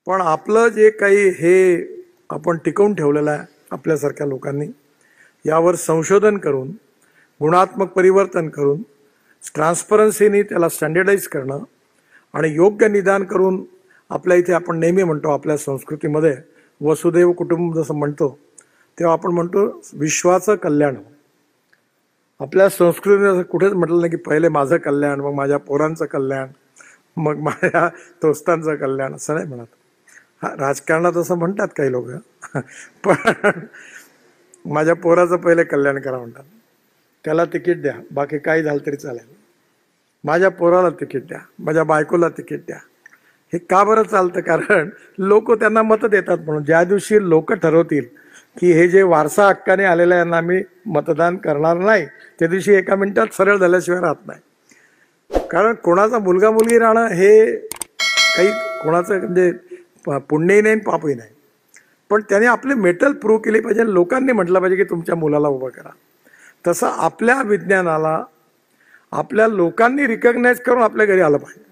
पण आपलं जे काही हे आपण टिकवून ठेवलेलं आहे आपल्यासारख्या लोकांनी, यावर संशोधन करून गुणात्मक परिवर्तन करून ट्रान्सपरन्सीनी त्याला स्टँडर्डाइज करणं आणि योग्य निदान करून आपल्या इथे आपण नेहमी म्हणतो आपल्या संस्कृतीमध्ये वसुदैव कुटुंब जसं म्हणतो तेव्हा आपण म्हणतो विश्वाचं कल्याण. आपल्या संस्कृतीने कुठेच म्हटलं नाही की पहिले माझं कल्याण, मग माझ्या पोरांचं कल्याण, मग माझ्या दोस्तांचं कल्याण, असं नाही म्हणत. हा, राजकारणात असं म्हणतात काही लोक, पण माझ्या पोराचं पहिले कल्याण करा म्हणतात. त्याला तिकीट द्या, बाकी काही झालं तरी चालेल, माझ्या पोराला तिकीट द्या, माझ्या बायकोला तिकीट द्या. हे का बरं चालतं? कारण लोक त्यांना मतं देतात म्हणून. ज्या दिवशी लोक ठरवतील की हे जे वारसा हक्काने आलेलं यांना आम्ही मतदान करणार नाही, त्या दिवशी एका मिनिटात सरळ झाल्याशिवाय राहत नाही. कारण कोणाचा मुलगा मुलगी राहणं हे काही कोणाचं म्हणजे पुण्यही नाही पापही नाही, पण त्याने आपली मेटल प्रूव्ह केली पाहिजे. लोकांनी म्हटलं पाहिजे की तुमच्या मुलाला उभं करा. तसं आपल्या विज्ञानाला आपल्या लोकांनी रिकग्नाइज करून आपल्या घरी आलं पाहिजे.